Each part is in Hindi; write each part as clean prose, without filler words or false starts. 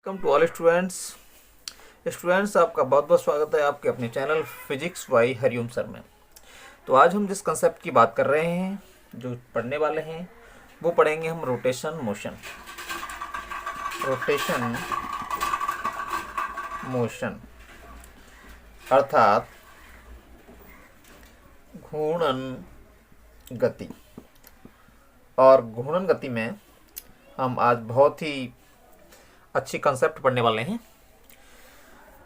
वेलकम टू ऑल स्टूडेंट्स आपका बहुत बहुत स्वागत है आपके अपने channel physics bye Hariom sir में। तो आज हम जिस कंसेप्ट की बात कर रहे हैं, जो पढ़ने वाले हैं, वो पढ़ेंगे हम रोटेशन मोशन अर्थात घूर्णन गति। और घूर्णन गति में हम आज बहुत ही अच्छी कंसेप्ट पढ़ने वाले हैं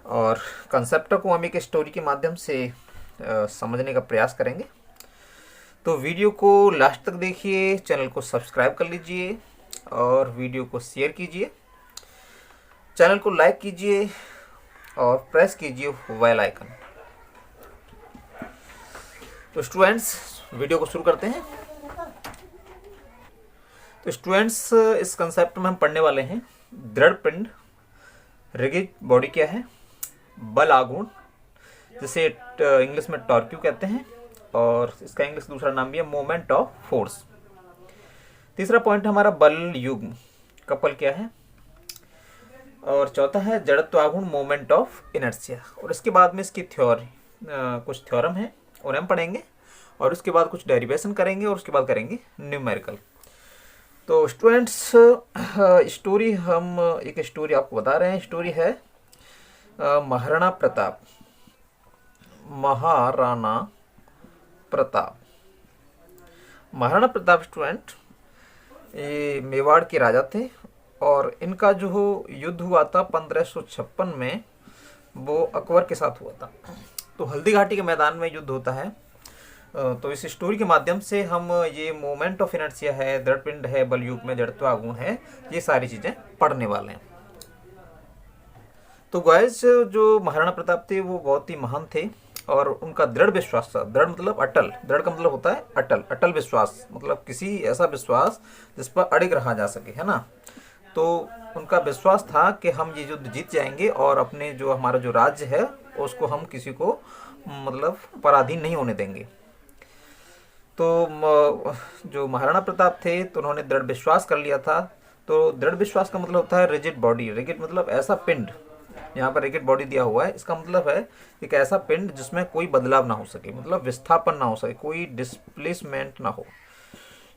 और कंसेप्ट को हम एक स्टोरी के माध्यम से समझने का प्रयास करेंगे। तो वीडियो को लास्ट तक देखिए, चैनल को सब्सक्राइब कर लीजिए और वीडियो को शेयर कीजिए, चैनल को लाइक कीजिए और प्रेस कीजिए बेल आइकन। तो स्टूडेंट्स वीडियो को शुरू करते हैं। तो स्टूडेंट्स इस कंसेप्ट में हम पढ़ने वाले हैं दृढ़ पिंड, रिगिड बॉडी क्या है, बल आघूर्ण जिसे इंग्लिश में टॉर्क्यू कहते हैं और इसका इंग्लिश दूसरा नाम भी है मोमेंट ऑफ फोर्स। तीसरा पॉइंट हमारा बल युग्म, कपल क्या है, और चौथा है जड़त्व आघूर्ण मोमेंट ऑफ इनर्शिया। और इसके बाद में इसकी थ्योरी कुछ थ्योरम है उन्हें हम पढ़ेंगे और उसके बाद कुछ डेरिवेशन करेंगे और उसके बाद करेंगे न्यूमेरिकल। तो स्टूडेंट्स स्टोरी हम एक स्टोरी आपको बता रहे हैं। स्टोरी है महाराणा प्रताप। महाराणा प्रताप स्टूडेंट ये मेवाड़ के राजा थे और इनका जो युद्ध हुआ था 1556 में, वो अकबर के साथ हुआ था। तो हल्दी घाटी के मैदान में युद्ध होता है। तो इस स्टोरी के माध्यम से हम ये मोमेंट ऑफ इनर्शिया है, दृढ़ पिंड है, बल युग्म में जड़त्व आघूर्ण है, ये सारी चीजें पढ़ने वाले हैं। तो गाइस जो महाराणा प्रताप थे वो बहुत ही महान थे और उनका दृढ़ विश्वास था। दृढ़ मतलब अटल, दृढ़ का मतलब होता है अटल, अटल विश्वास मतलब किसी ऐसा विश्वास जिस पर अड़िग रहा जा सके, है ना। तो उनका विश्वास था कि हम ये युद्ध जीत जाएंगे और अपने जो हमारा जो राज्य है उसको हम किसी को मतलब पराधीन नहीं होने देंगे। तो जो महाराणा प्रताप थे तो उन्होंने दृढ़ विश्वास कर लिया था। तो दृढ़ विश्वास का मतलब होता है रिजिड बॉडी। रिजिड मतलब ऐसा पिंड, यहाँ पर रिजिड बॉडी दिया हुआ है, इसका मतलब है एक ऐसा पिंड जिसमें कोई बदलाव ना हो सके, मतलब विस्थापन ना हो सके, कोई डिस्प्लेसमेंट ना हो।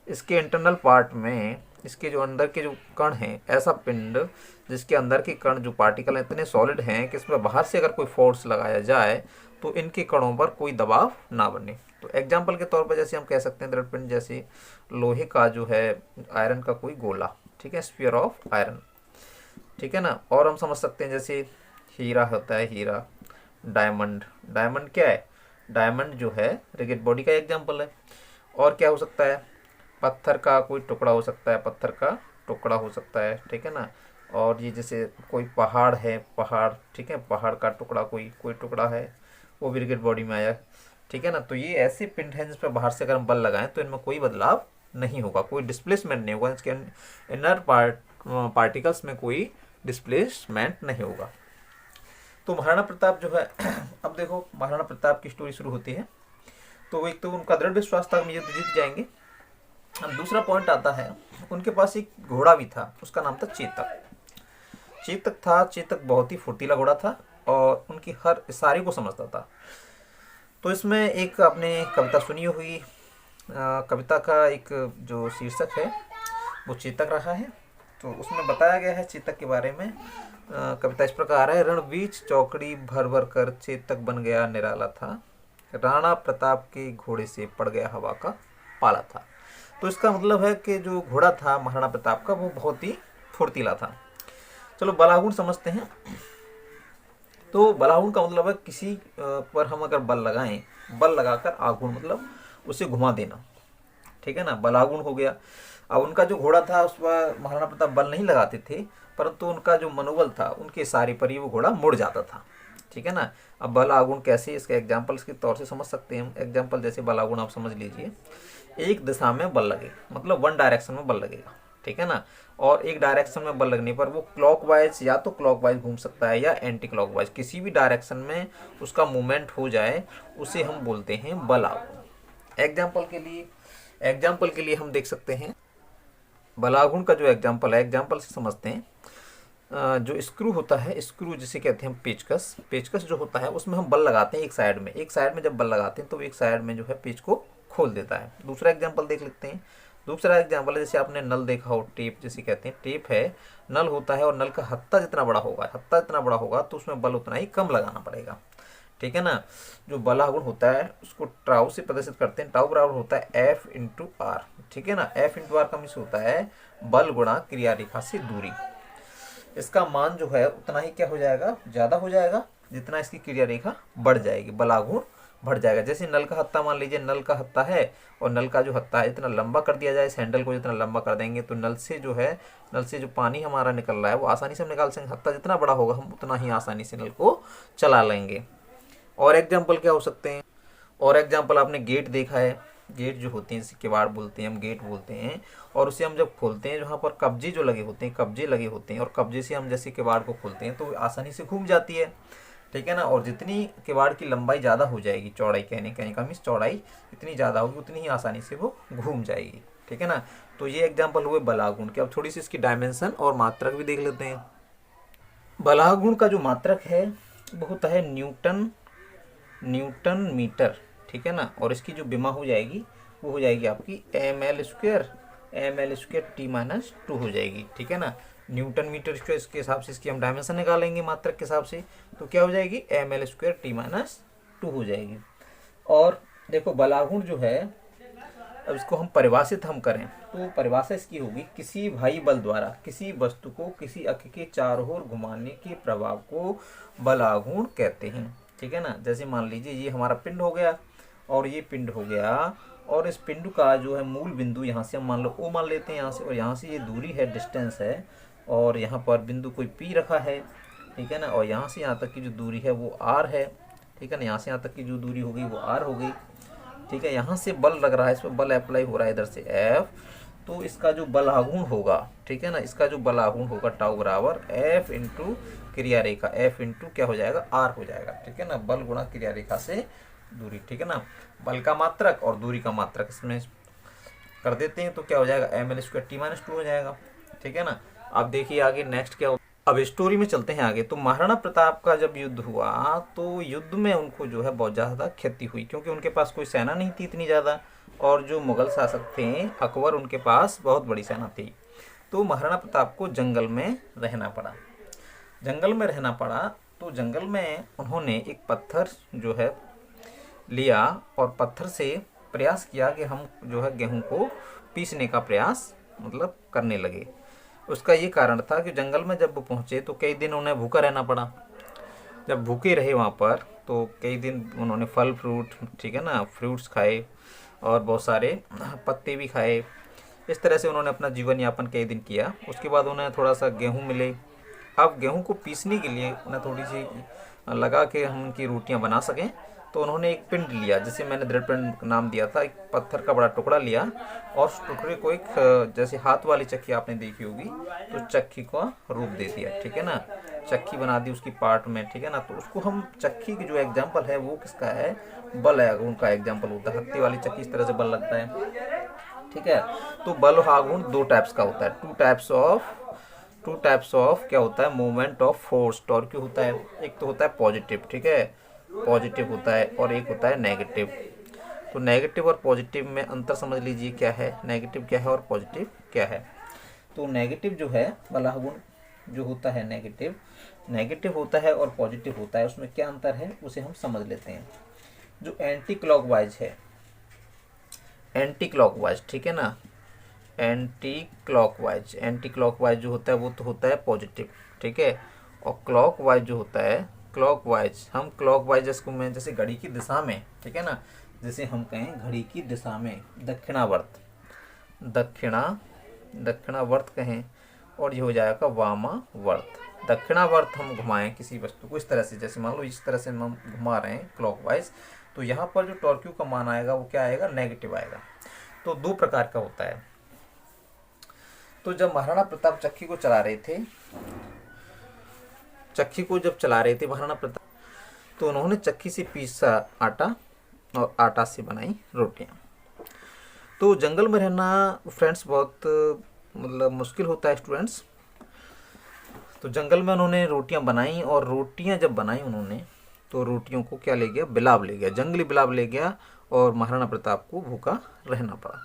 इसके इंटरनल पार्ट में इसके जो अंदर के जो कण हैं, ऐसा पिंड जिसके अंदर के कण जो पार्टिकल हैं इतने सॉलिड हैं कि इसमें बाहर से अगर कोई फोर्स लगाया जाए तो इनके कणों पर कोई दबाव ना बने। तो एग्जाम्पल के तौर पर जैसे हम कह सकते हैं दृढ़ पिंड जैसे लोहे का जो है आयरन का कोई गोला, ठीक है, स्फीयर ऑफ आयरन, ठीक है ना। और हम समझ सकते हैं जैसे हीरा होता है, हीरा, डायमंड। डायमंड क्या है, डायमंड जो है रिजिड बॉडी का एग्जाम्पल है। और क्या हो सकता है, पत्थर का कोई टुकड़ा हो सकता है, पत्थर का टुकड़ा हो सकता है, ठीक है ना। और ये जैसे कोई पहाड़ है, पहाड़, ठीक है, पहाड़ का टुकड़ा कोई टुकड़ा है, वो भी रिजिड बॉडी में आया, ठीक है ना। तो ये ऐसे पिंड हैं जिस पर बाहर से अगर हम बल लगाएं तो इनमें कोई बदलाव नहीं होगा, कोई डिस्प्लेसमेंट नहीं होगा, इसके इनर पार्टिकल्स में कोई डिस्प्लेसमेंट नहीं होगा। तो महाराणा प्रताप जो है अब देखो महाराणा प्रताप की स्टोरी शुरू होती है। तो एक तो उनका दृढ़ विश्वास था कि युद्ध जीत जाएंगे। अब दूसरा पॉइंट आता है, उनके पास एक घोड़ा भी था, उसका नाम था चेतक बहुत ही फुर्तीला घोड़ा था और उनकी हर इशारे को समझता था। तो इसमें एक आपने कविता सुनी हुई, कविता का एक जो शीर्षक है वो चेतक रहा है। तो उसमें बताया गया है चेतक के बारे में। कविता इस प्रकार है, रण बीच चौकड़ी भर भर कर चेतक बन गया निराला था, राणा प्रताप के घोड़े से पड़ गया हवा का पाला था। तो इसका मतलब है कि जो घोड़ा था महाराणा प्रताप का वो बहुत ही फुर्तीला था। चलो बलागुण समझते हैं। तो बलागुण का मतलब है किसी पर हम अगर बल लगाएं, बल लगाकर आघूर्ण मतलब उसे घुमा देना, ठीक है ना, बलागुण हो गया। अब उनका जो घोड़ा था उस पर महाराणा प्रताप बल नहीं लगाते थे, परंतु उनका जो मनोबल था उनके इशारे पर ही वो घोड़ा मुड़ जाता था, ठीक है ना। अब बल आघूर्ण कैसे, इसके एग्जाम्पल्स के तौर से समझ सकते हैं हम। एग्जाम्पल जैसे बल आघूर्ण आप समझ लीजिए, एक दिशा में बल लगे मतलब वन डायरेक्शन में बल लगेगा, ठीक है ना। और एक डायरेक्शन में बल लगने पर वो क्लॉकवाइज या तो क्लॉकवाइज घूम सकता है या एंटी क्लॉकवाइज, किसी भी डायरेक्शन में उसका मूवमेंट हो जाए उसे हम बोलते हैं बल आघूर्ण। एग्जाम्पल के लिए हम देख सकते हैं बलागुण का जो एग्जाम्पल है, एग्जाम्पल से समझते हैं। जो स्क्रू होता है, स्क्रू जिसे कहते हैं हम पेचकस, पेचकस जो होता है उसमें हम बल लगाते हैं एक साइड में जब बल लगाते हैं तो एक साइड में जो है पेच को खोल देता है। दूसरा एग्जांपल देख लेते हैं। दूसरा एग्जांपल है जैसे आपने नल देखा हो, टेप जिसे कहते हैं, टेप है, नल होता है और नल का हत्ता जितना बड़ा होगा तो उसमें बल उतना ही कम लगाना पड़ेगा, ठीक है ना। जो बलागुण होता है उसको टाउ से प्रदर्शित करते हैं, टाउ बराबर होता है एफ इंटू आर, ठीक है ना। एफ इंटू आर का मीन्स होता है बल गुणा क्रिया रेखा से दूरी। इसका मान जो है उतना ही क्या हो जाएगा, ज्यादा हो जाएगा जितना इसकी क्रिया रेखा बढ़ जाएगी, बलागुण बढ़ जाएगा। जैसे नल का हत्ता, मान लीजिए नल का हत्ता है और नल का जो हत्ता है इतना लंबा कर दिया जाए, इस हैंडल को जितना लंबा कर देंगे तो नल से जो पानी हमारा निकल रहा है वो आसानी से हम निकाल सकेंगे। हत्ता जितना बड़ा होगा हम उतना ही आसानी से नल को चला लेंगे। और एग्जाम्पल क्या हो सकते हैं, और एग्जाम्पल आपने गेट देखा है, गेट जो होते हैं जैसे किवाड़ बोलते हैं, हम गेट बोलते हैं, और उसे हम जब खोलते हैं जहाँ पर कब्जे जो लगे होते हैं, कब्जे लगे होते हैं, और कब्जे से हम जैसे किवाड़ को खोलते हैं तो आसानी से घूम जाती है, ठीक है ना। और जितनी किवाड़ की लंबाई ज़्यादा हो जाएगी, चौड़ाई कहने का मीन्स चौड़ाई जितनी ज़्यादा होगी उतनी ही आसानी से वो घूम जाएगी, ठीक है ना। तो ये एग्जाम्पल हुए बलागुण के। अब थोड़ी सी इसकी डायमेंशन और मात्रक भी देख लेते हैं। बलागुण का जो मात्रक है वो होता है न्यूटन मीटर, ठीक है ना। और इसकी जो विमा हो जाएगी वो हो जाएगी आपकी ml² T-2 हो जाएगी, ठीक है ना। न्यूटन मीटर स्क्वायर, इसके हिसाब से इसकी हम डायमेंशन निकालेंगे मात्रक के हिसाब से, तो क्या हो जाएगी ml² T-2 हो जाएगी। और देखो बलागुण जो है, अब इसको हम परिभाषित करें तो परिभाषा इसकी होगी, किसी भारी बल द्वारा किसी वस्तु को किसी अक्ष के चारों ओर घुमाने के प्रभाव को बलागुण कहते हैं, ठीक है ना। जैसे मान लीजिए ये हमारा पिंड हो गया और ये पिंड हो गया, और इस पिंड का जो है मूल बिंदु यहाँ से हम मान लो O मान लेते हैं यहाँ से, और यहाँ से ये दूरी है, डिस्टेंस है, और यहाँ पर बिंदु कोई P रखा है, ठीक है ना। और यहाँ से यहाँ तक की जो दूरी है वो R है, ठीक है ना। यहाँ से यहाँ तक की जो दूरी हो गई वो R हो गई, ठीक है। यहाँ से बल लग रहा है, इस पर बल अप्लाई हो रहा है इधर से F, तो इसका जो बलागुण होगा, ठीक है ना, इसका जो बलागुण होगा टाउ बराबर F इंटू क्रिया रेखा, F इंटू क्या हो जाएगा R हो जाएगा, ठीक है ना। बल गुणा क्रिया रेखा से दूरी, ठीक है ना। बल का मात्रक और दूरी का मात्रक इसमें कर देते हैं तो क्या हो जाएगा ml² T-2 हो जाएगा, ठीक है ना। अब देखिए आगे नेक्स्ट क्या हो, अब स्टोरी में चलते हैं आगे। तो महाराणा प्रताप का जब युद्ध हुआ तो युद्ध में उनको जो है बहुत ज़्यादा क्षति हुई, क्योंकि उनके पास कोई सेना नहीं थी इतनी ज़्यादा, और जो मुगल शासक थे अकबर, उनके पास बहुत बड़ी सेना थी। तो महाराणा प्रताप को जंगल में रहना पड़ा। तो जंगल में उन्होंने एक पत्थर जो है लिया और पत्थर से प्रयास किया कि हम जो है गेहूं को पीसने का प्रयास मतलब करने लगे। उसका ये कारण था कि जंगल में जब वो पहुंचे तो कई दिन उन्हें भूखा रहना पड़ा। जब भूखे रहे वहाँ पर तो कई दिन उन्होंने फल फ्रूट, ठीक है ना, फ्रूट्स खाए और बहुत सारे पत्ते भी खाए। इस तरह से उन्होंने अपना जीवन यापन कई दिन किया। उसके बाद उन्हें थोड़ा सा गेहूँ मिले। अब गेहूँ को पीसने के लिए उन्हें थोड़ी सी लगा कि हम उनकी रोटियाँ बना सकें, तो उन्होंने एक पिंड लिया जिसे मैंने दृढ़ पिंड नाम दिया था। एक पत्थर का बड़ा टुकड़ा लिया और उस टुकड़े को एक जैसे हाथ वाली चक्की आपने देखी होगी तो चक्की का रूप दे दिया, ठीक है ना। चक्की बना दी उसकी पार्ट में, ठीक है ना। तो उसको हम चक्की की जो एग्जाम्पल है वो किसका है, बल है, उनका एग्जाम्पल होता है। हत्ती वाली चक्की इस तरह से बल लगता है, ठीक है। तो बल हागुण दो टाइप्स का होता है, टू टाइप्स ऑफ क्या होता है, मूवमेंट ऑफ फोर्स, टॉर्क होता है। एक तो होता है पॉजिटिव, ठीक है, पॉजिटिव होता है, और एक होता है नेगेटिव। तो नेगेटिव और पॉजिटिव में अंतर समझ लीजिए क्या है, नेगेटिव क्या है और पॉजिटिव क्या है। तो नेगेटिव जो है बलागुण जो होता है नेगेटिव होता है और पॉजिटिव होता है, उसमें क्या अंतर है उसे हम समझ लेते हैं। जो एंटी क्लॉकवाइज है, एंटी क्लॉकवाइज, ठीक है ना, एंटी क्लॉकवाइज जो होता है वो तो होता है पॉजिटिव, ठीक है। और क्लॉकवाइज जो होता है, हम क्लॉकवाइज इसको मैं जैसे घड़ी की दिशा में, ठीक है ना, जैसे हम कहें घड़ी की दिशा में दक्षिणावर्त कहें, और ये हो जाएगा वामावर्त। दक्षिणावर्त हम घुमाएं किसी वस्तु को इस तरह से, जैसे मान लो इस तरह से हम घुमा रहे हैं क्लॉकवाइज, तो यहाँ पर जो टॉर्क्यू का मान आएगा वो क्या आएगा, नेगेटिव आएगा। तो दो प्रकार का होता है। तो जब महाराणा प्रताप चक्की को चला रहे थे महाराणा प्रताप, तो उन्होंने चक्की से पीसा आटा और आटा से बनाई रोटियां। तो जंगल में रहना फ्रेंड्स बहुत मतलब मुश्किल होता है स्टूडेंट्स। तो जंगल में उन्होंने रोटियां बनाई, और रोटियां जब बनाई उन्होंने तो रोटियों को क्या ले गया, बिलाव ले गया, जंगली बिलाव ले गया, और महाराणा प्रताप को भूखा रहना पड़ा।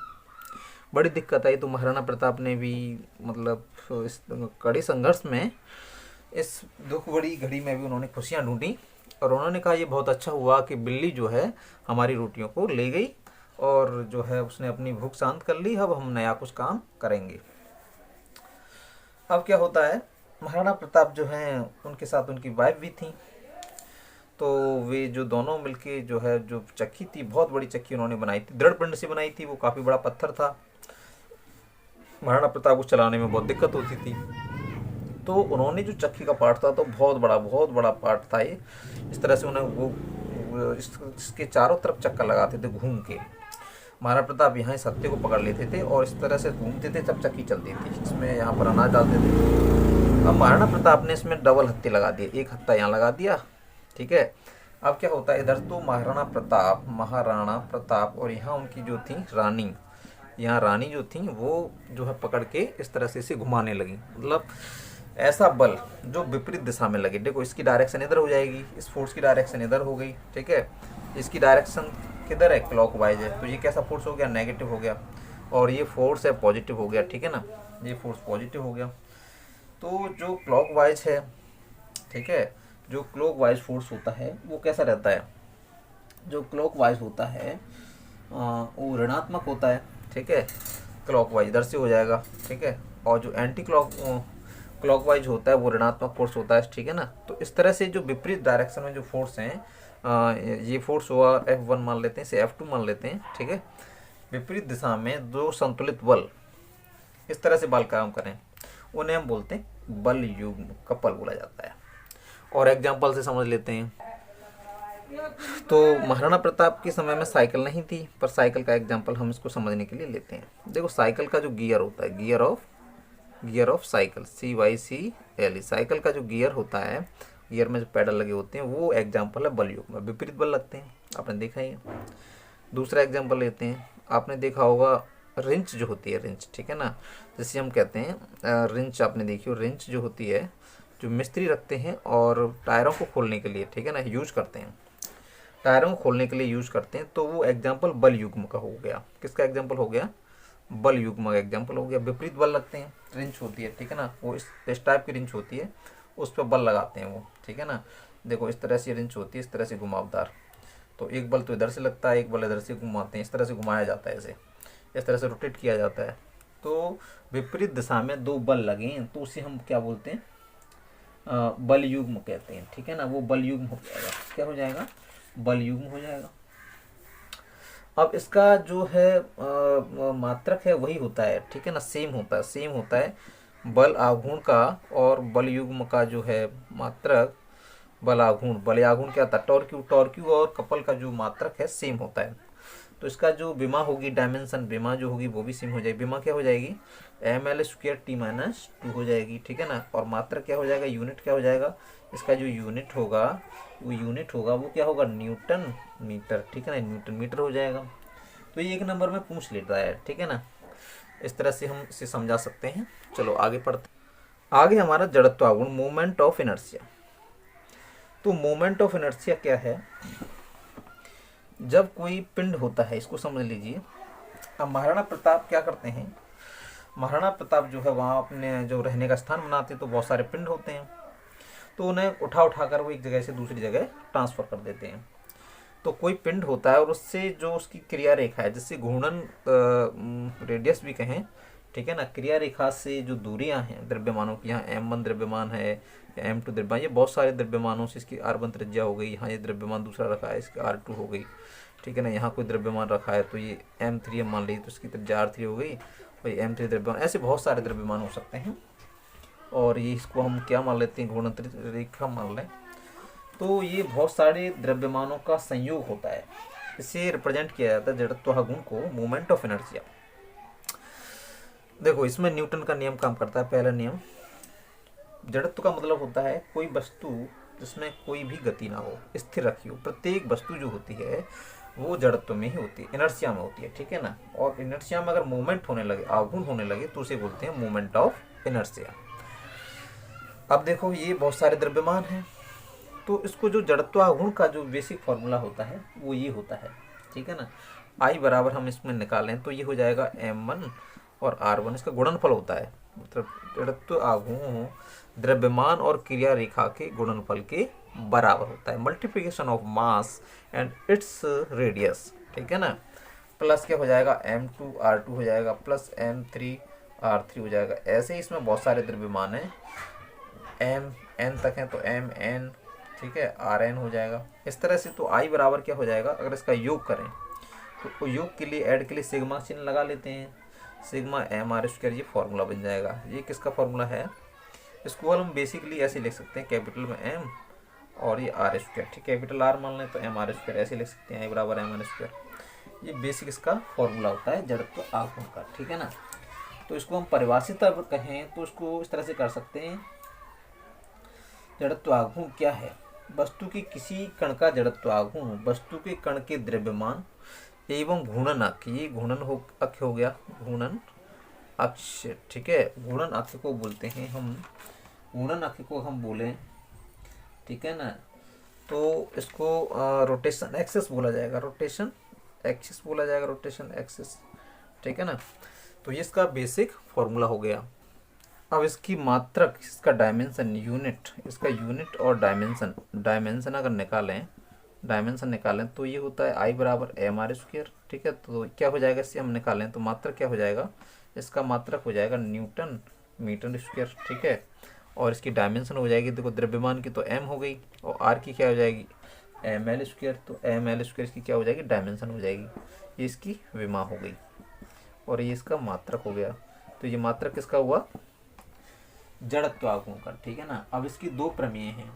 बड़ी दिक्कत आई। तो महाराणा प्रताप ने भी मतलब इस कड़ी संघर्ष में, इस दुख भरी घड़ी में भी उन्होंने खुशियां ढूंढी, और उन्होंने कहा ये बहुत अच्छा हुआ कि बिल्ली जो है हमारी रोटियों को ले गई, और जो है उसने अपनी भूख शांत कर ली, अब हम नया कुछ काम करेंगे। अब क्या होता है, महाराणा प्रताप जो हैं उनके साथ उनकी वाइफ भी थी। तो वे जो दोनों मिलके जो है, जो चक्की थी, बहुत बड़ी चक्की उन्होंने बनाई थी, दृढ़ पिंड से बनाई थी, वो काफ़ी बड़ा पत्थर था। महाराणा प्रताप को चलाने में बहुत दिक्कत होती थी। तो उन्होंने जो चक्की का पार्ट था, तो बहुत बड़ा पार्ट था ये। इस तरह से उन्हें इसके चारों तरफ चक्कर लगाते थे घूम के। महाराणा प्रताप यहाँ सत्ते को पकड़ लेते थे और इस तरह से घूमते थे, तब चक्की चलती थी। इसमें यहाँ पर अनाज डालते थे। अब महाराणा प्रताप ने इसमें डबल हत्थे लगा दिए, एक हत्था यहाँ लगा दिया, ठीक है। अब क्या होता है, इधर तो महाराणा प्रताप और यहाँ उनकी जो थी रानी, यहाँ रानी जो थी वो जो है पकड़ के इस तरह से इसे घुमाने लगी। मतलब ऐसा बल जो विपरीत दिशा में लगे। देखो इसकी डायरेक्शन इधर हो जाएगी, इस फोर्स की डायरेक्शन इधर हो गई, ठीक है। इसकी डायरेक्शन किधर है, क्लॉकवाइज है, तो ये कैसा फोर्स हो गया, नेगेटिव हो गया। और ये फोर्स है पॉजिटिव हो गया, ठीक है ना, ये फोर्स पॉजिटिव हो गया। तो जो क्लॉकवाइज है, ठीक है, जो क्लॉकवाइज फोर्स होता है वो कैसा रहता है, जो क्लॉकवाइज होता है वो ऋणात्मक होता है, ठीक है। क्लॉकवाइज इधर से हो जाएगा, ठीक है। और जो एंटी क्लॉकवाइज होता है वो ऋणात्मक फोर्स होता है, ठीक है ना। तो इस तरह से जो विपरीत डायरेक्शन में जो फोर्स हैं, ये फोर्स हुआ F1 मान लेते हैं, इसे F2 मान लेते हैं, ठीक है। विपरीत दिशा में दो संतुलित बल इस तरह से बल काम करें, उन्हें हम बोलते हैं बल युग्म, कपल बोला जाता है। और एग्जाम्पल से समझ लेते हैं। तो महाराणा प्रताप के समय में साइकिल नहीं थी, पर साइकिल का एग्जाम्पल हम इसको समझने के लिए लेते हैं। देखो साइकिल का जो गियर होता है, gear of cycle, CYCLE, cycle का जो गियर होता है, गियर में जो पैडल लगे होते हैं, वो एग्जाम्पल है बल युग्म में, विपरीत बल लगते हैं, आपने देखा ही है। दूसरा एग्जाम्पल लेते हैं, आपने देखा होगा रिंच जो होती है, रिंच, ठीक है ना, जैसे हम कहते हैं रिंच, आपने देखी हो, रिंच जो होती है जो मिस्त्री रखते हैं और टायरों को खोलने के लिए, ठीक है ना, यूज करते हैं, टायरों को खोलने के लिए यूज करते हैं। तो वो एग्जाम्पल बल युग्म का हो गया। किसका एग्जाम्पल हो गया, बल युग्म का एग्जाम्पल हो गया। विपरीत बल लगते हैं, रिंच होती है, ठीक है ना, वो इस टाइप की रिंच होती है, उस पर बल लगाते हैं वो, ठीक है ना। देखो इस तरह से रिंच होती है, इस तरह से घुमावदार, तो एक बल तो इधर से लगता है, एक बल इधर से घुमाते हैं, इस तरह से घुमाया जाता है, इसे इस तरह से रोटेट किया जाता है। तो विपरीत दिशा में दो बल लगे तो उसे हम क्या बोलते हैं, बल युग्म कहते हैं, ठीक है ना। वो बल युग्म हो जाएगा, क्या हो जाएगा, बल युग्म हो जाएगा। अब इसका जो है मात्रक है वही होता है, ठीक है ना, सेम होता है बल आघूर्ण का, और बल युग्म का जो है मात्रक बल आघूर्ण क्या था, टॉर्क्यू और कपल का जो मात्रक है सेम होता है। तो इसका जो विमा होगी, डायमेंशन विमा जो होगी वो भी सेम हो जाएगी। विमा क्या हो जाएगी, ml²t-2 हो जाएगी, ठीक है ना। और मात्रक क्या हो जाएगा, यूनिट क्या हो जाएगा, इसका जो यूनिट होगा वो क्या होगा, न्यूटन मीटर, ठीक है ना, न्यूटन मीटर हो जाएगा। तो ये एक नंबर में पूछ लेता है, ठीक है ना। इस तरह से हम इसे समझा सकते हैं। चलो आगे पढ़ते। आगे हमारा जड़त्वागुण, मोमेंट ऑफ इनर्शिया। तो मोमेंट ऑफ इनर्शिया क्या है, जब कोई पिंड होता है, इसको समझ लीजिए। अब महाराणा प्रताप क्या करते हैं, महाराणा प्रताप जो है वहाँ अपने जो रहने का स्थान बनाते हैं, तो बहुत सारे पिंड होते हैं, तो उन्हें उठा कर वो एक जगह से दूसरी जगह ट्रांसफ़र कर देते हैं। तो कोई पिंड होता है और उससे जो उसकी क्रिया रेखा है, जिससे घूर्णन रेडियस भी कहें, ठीक है ना, क्रिया रेखा से जो दूरियां हैं द्रव्यमानों की, यहाँ M1 द्रव्यमान है या M2 द्रव्यमान, ये बहुत सारे द्रव्यमानों से इसकी R1 त्रिज्या हो गई, यहाँ ये द्रव्यमान दूसरा रखा है, इसकी R2 हो गई, ठीक है ना। यहाँ कोई द्रव्यमान रखा है तो ये M3 मान ली, तो इसकी त्रिज्या R3 हो गई, और ये M3 द्रव्यमान, ऐसे बहुत सारे द्रव्यमान हो सकते हैं। और ये इसको हम क्या मान लेते हैं, घूर्णन रेखा मान लें। तो ये बहुत सारे द्रव्यमानों का संयोग होता है, इसे रिप्रेजेंट किया जाता है जड़त्वागुण को, मोमेंट ऑफ इनर्शिया। देखो इसमें न्यूटन का नियम काम करता है। पहला नियम, जड़त्व का मतलब होता है कोई वस्तु जिसमें कोई भी गति ना हो, स्थिर रखी हो। प्रत्येक वस्तु जो होती है वो जड़त्व में ही होती है, इनर्शिया में होती है, ठीक है ना। और इनर्शिया में अगर मूवमेंट होने लगे, आघूर्ण होने लगे, तो उसे बोलते हैं मोमेंट ऑफ इनर्शिया। अब देखो ये बहुत सारे द्रव्यमान हैं, तो इसको जो जड़त्वाघूर्ण का जो बेसिक फॉर्मूला होता है वो ये होता है, ठीक है ना। आई बराबर हम इसमें निकालें तो ये हो जाएगा m1 और r1, इसका गुणनफल होता है, मतलब जड़त्वाघूर्ण द्रव्यमान और क्रिया रेखा के गुणनफल के बराबर होता है, multiplication of mass and its radius, ठीक है ना। प्लस क्या हो जाएगा m2 r2 हो जाएगा प्लस m3 r3 हो जाएगा। ऐसे ही इसमें बहुत सारे द्रव्यमान हैं, m n तक है तो m n, ठीक है, आर एन हो जाएगा इस तरह से। तो आई बराबर क्या हो जाएगा, अगर इसका योग करें तो योग के लिए ऐड के लिए सिग्मा चिन्ह लगा लेते हैं, सिग्मा एम आर स्क्वायर, ये फॉर्मूला बन जाएगा। ये किसका फॉर्मूला है, इसको हम बेसिकली ऐसे लिख सकते हैं, कैपिटल में एम और ये आर स्क्वायर, ठीक, कैपिटल आर मान लें तो एम आर स्क्वायर ऐसे लिख सकते हैं, आई बराबर एम आर स्क्वायर। ये बेसिक इसका फॉर्मूला होता है जड़त्व आघूर्ण का, ठीक है ना। तो इसको हम परिभाषित कहें तो इसको इस तरह से कर सकते हैं, जड़त्व आघूर्ण क्या है, वस्तु के किसी कण का जड़त्व आघूर्ण वस्तु के कण के द्रव्यमान एवं घूर्णन अक्ष, ये घूर्णन अक्ष हो गया, घूर्णन अक्ष, ठीक है, घूर्णन अक्ष को बोलते हैं हम, घूर्णन अक्ष को हम बोलें, ठीक है ना, तो इसको रोटेशन एक्सिस बोला जाएगा, रोटेशन एक्सिस बोला जाएगा, रोटेशन एक्सिस, ठीक है ना। तो ये इसका बेसिक फॉर्मूला हो गया। अब इसकी मात्रक, इसका डायमेंशन, यूनिट, इसका यूनिट और डायमेंशन अगर डायमेंशन निकालें तो ये होता है आई बराबर एम आर स्क्वायर, ठीक है। तो क्या हो जाएगा, इससे हम निकालें तो मात्रक क्या हो जाएगा, इसका मात्रक हो जाएगा न्यूटन मीटर स्क्वायर, ठीक है। और इसकी डायमेंशन हो जाएगी, देखो द्रव्यमान की तो एम हो गई और आर की क्या हो जाएगी, एम एल स्क्वायर, तो एम एल स्क्वायर की क्या हो जाएगी, डायमेंशन हो जाएगी, ये इसकी विमा हो गई और ये इसका मात्रक हो गया। तो ये मात्रक किसका हुआ, जड़त्व आघूर्ण का, ठीक है ना। अब इसकी दो प्रमेय हैं,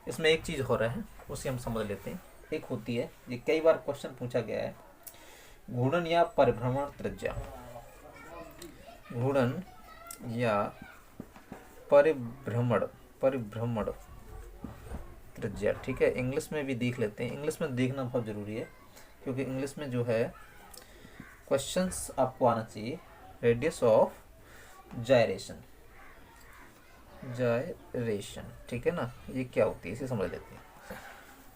इसमें एक चीज हो रहा है उसे हम समझ लेते हैं। एक होती है, ये कई बार क्वेश्चन पूछा गया है, घूर्णन या परिभ्रमण त्रिज्या, घूर्णन या परिभ्रमण त्रिज्या, ठीक है। इंग्लिश में भी देख लेते हैं, इंग्लिश में देखना बहुत जरूरी है क्योंकि इंग्लिश में जो है क्वेश्चंस आपको आना चाहिए, रेडियस ऑफ जायरेशन, ठीक है ना, ये क्या होती है इसे समझ लेते हैं।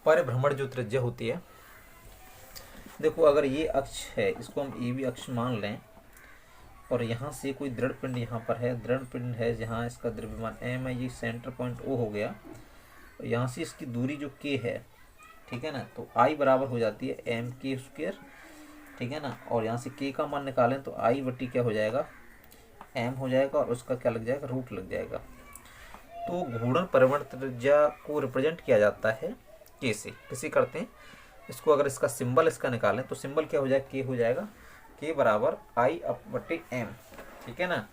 परिभ्रमण जो त्रिज्या होती है, देखो अगर ये अक्ष है इसको हम ए बी अक्ष मान लें और यहाँ से कोई दृढ़ पिंड यहाँ पर है, दृढ़ पिंड है जहाँ इसका द्रव्यमान एम है, ये सेंटर पॉइंट ओ हो गया, यहाँ से इसकी दूरी जो के है, ठीक है ना, तो आई बराबर हो जाती है एम के स्क्वायर, ठीक है ना। और यहाँ से के का मान निकालें तो आई बटी क्या हो जाएगा, एम हो जाएगा और उसका क्या लग जाएगा, रूट लग जाएगा। तो घूर्णन परिभ्रमण त्रिज्या को रिप्रेजेंट किया जाता है के से, किसी करते हैं इसको, अगर इसका सिंबल इसका निकालें तो सिंबल क्या हो जाएगा, के हो जाएगा, के बराबर आई अप बटे एम, ठीक है ना,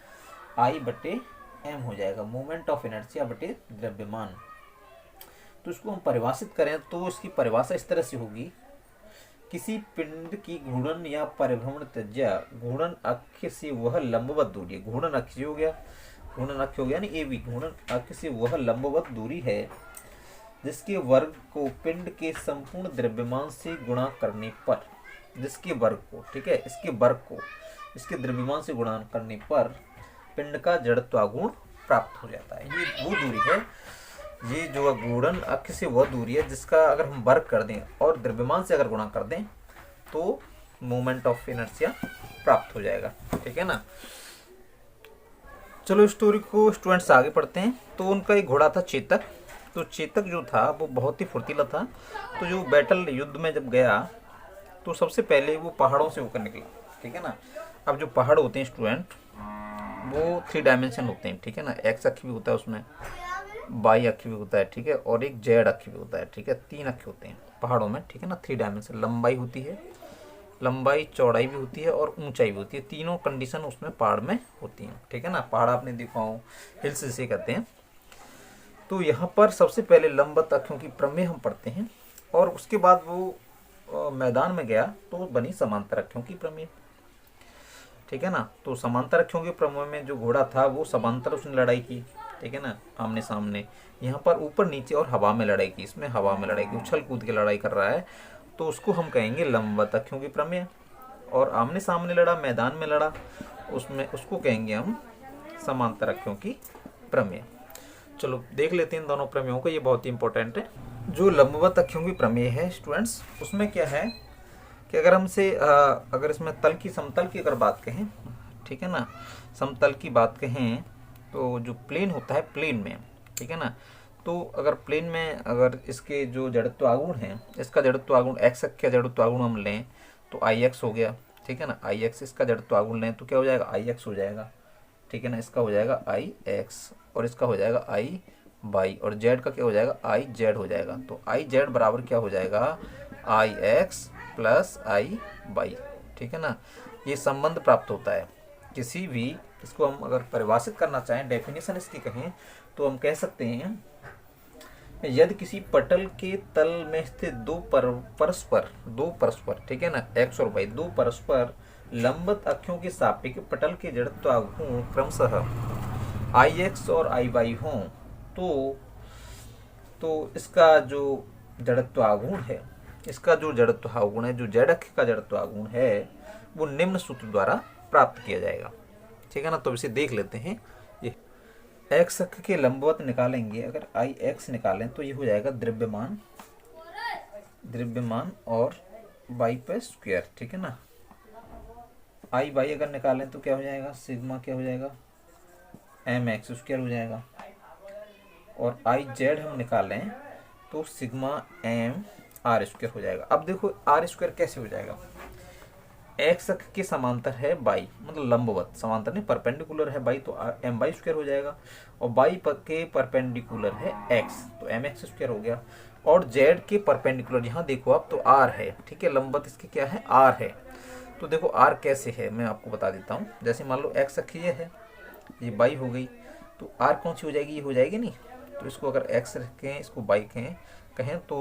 आई बटे एम हो जाएगा, मोमेंट ऑफ इनर्शिया बटे द्रव्यमान। तो इसको हम परिभाषित करें तो इसकी परिभाषा इस तरह से होगी, किसी पिंड की घूर्णन या परिभ्रमण त्रिज्या घूर्णन अक्ष से वह लंबवत दूरी, घूर्णन अक्ष हो गया, घूर्णन अक्ष हो गया यानी ए बी, घूर्णन अक्ष से वह लंबवत दूरी है जिसके वर्ग को पिंड के संपूर्ण द्रव्यमान से गुणा करने पर, जिसके वर्ग को, ठीक है, इसके वर्ग को इसके द्रव्यमान से गुणा करने पर पिंड का जड़त्व आघूर्ण प्राप्त हो जाता है। ये वो दूरी है, ये जो घूर्णन अक्ष से वह दूरी है जिसका अगर हम वर्ग कर दें और द्रव्यमान से अगर गुणा कर दें तो मोमेंट ऑफ इनर्शिया प्राप्त हो जाएगा, ठीक है ना। चलो स्टोरी को स्टूडेंट्स आगे पढ़ते हैं। तो उनका एक घोड़ा था चेतक, तो चेतक जो था वो बहुत ही फुर्तीला था। तो जो बैटल युद्ध में जब गया तो सबसे पहले वो पहाड़ों से होकर निकला, ठीक है ना। अब जो पहाड़ होते हैं स्टूडेंट वो 3 डायमेंशन होते हैं, ठीक है ना, एक्स अक्ष भी होता है उसमें, वाई अक्ष भी होता है, ठीक है, और एक जेड अक्ष भी होता है, ठीक है, 3 अक्ष होते हैं पहाड़ों में, ठीक है ना। 3 डायमेंशन, लंबाई होती है, लंबाई चौड़ाई भी होती है और ऊंचाई भी होती है, तीनों कंडीशन उसमें पहाड़ में होती हैं, ठीक है ना। पहाड़ आपने देखा हो, हिल्स जिसे कहते हैं। तो यहाँ पर सबसे पहले लंबवत अक्षों की प्रमेय हम पढ़ते हैं और उसके बाद वो मैदान में गया तो बनी समांतर अक्षों की प्रमेय, ठीक है ना। तो समांतर अक्षों के प्रमेय में जो घोड़ा था वो समांतर उसने लड़ाई की, ठीक है ना, आमने सामने। यहाँ पर ऊपर नीचे और हवा में लड़ाई की, इसमें हवा में लड़ाई की, उछल कूद के लड़ाई कर रहा है, तो उसको हम कहेंगे लंबवत अक्षों की प्रमेय। और आमने सामने लड़ा, मैदान में लड़ा, उसमें उसको कहेंगे हम समांतर अक्षों की प्रमेय। चलो देख लेते हैं इन दोनों प्रमेयों को, ये बहुत ही इंपॉर्टेंट है। जो लंबवत अक्षों की प्रमेय है स्टूडेंट्स, उसमें क्या है कि अगर हमसे अगर इसमें तल की समतल की अगर बात कहें, ठीक है ना, समतल की बात कहें तो जो प्लेन होता है प्लेन में, ठीक है ना, तो अगर प्लेन में अगर इसके जो जड़त्व आघूर्ण है, इसका जड़त्व आघूर्ण एक्स अक्ष का जड़त्व आघूर्ण हम लें तो आई एक्स हो गया, ठीक है ना, आई एक्स, इसका जड़त्व आघूर्ण लें तो क्या हो जाएगा, आई एक्स हो जाएगा, ठीक है ना, इसका हो जाएगा आई एक्स और इसका हो जाएगा आई बाई, और जेड का क्या हो जाएगा, आई जेड हो जाएगा। तो आई जेड बराबर क्या हो जाएगा, आई एक्स प्लस आई बाई, ठीक है ना। ये संबंध प्राप्त होता है किसी भी, इसको हम अगर परिभाषित करना चाहें, डेफिनेशन इसकी कहें तो हम कह सकते हैं यदि किसी पटल के तल में स्थित दो परस्पर, ठीक है ना, एक्स और वाई, दो परस्पर लंबवत अक्षों के सापेक्ष पटल के जड़त्व आघूर्ण क्रमशः आई एक्स और आई वाई हों तो इसका जो जड़त्व आघूर्ण है, इसका जो जड़त्व आघूर्ण है, जो जेड अक्ष का जड़त्व आघूर्ण है, वो निम्न सूत्र द्वारा प्राप्त किया जाएगा, ठीक है ना। तो इसे देख लेते हैं। ये एक्स अक्ष के लंबवत निकालेंगे, अगर आई एक्स निकालें तो ये हो जाएगा द्रव्यमान और वाई पे स्क्वायर, ठीक है ना। आई वाई अगर निकालें तो क्या हो जाएगा, सिग्मा क्या हो जाएगा, एम एक्स स्क्वायर हो जाएगा, और आई जेड हम निकालें तो सिग्मा एम आर स्क्वायर हो जाएगा। अब देखो आर स्क्वायर कैसे हो जाएगा, एक्स अक्ष के समांतर है बाई, मतलब लंबवत, समांतर नहीं परपेंडिकुलर है बाई, तो एम बाई स्क्वायर हो जाएगा, और बाई के परपेंडिकुलर है एक्स तो एम एक्स स्क्वायर हो गया, और जेड के परपेंडिकुलर यहाँ देखो आप तो आर है, ठीक है, लंबवत इसके क्या है, आर है। तो देखो आर कैसे है मैं आपको बता देता हूँ। जैसे मान लो एक्स अक्ष ये है, ये बाई हो गई, तो आर कौन सी हो जाएगी, ये हो जाएगी नहीं, तो इसको अगर एक्स रखें, इसको बाई कहें तो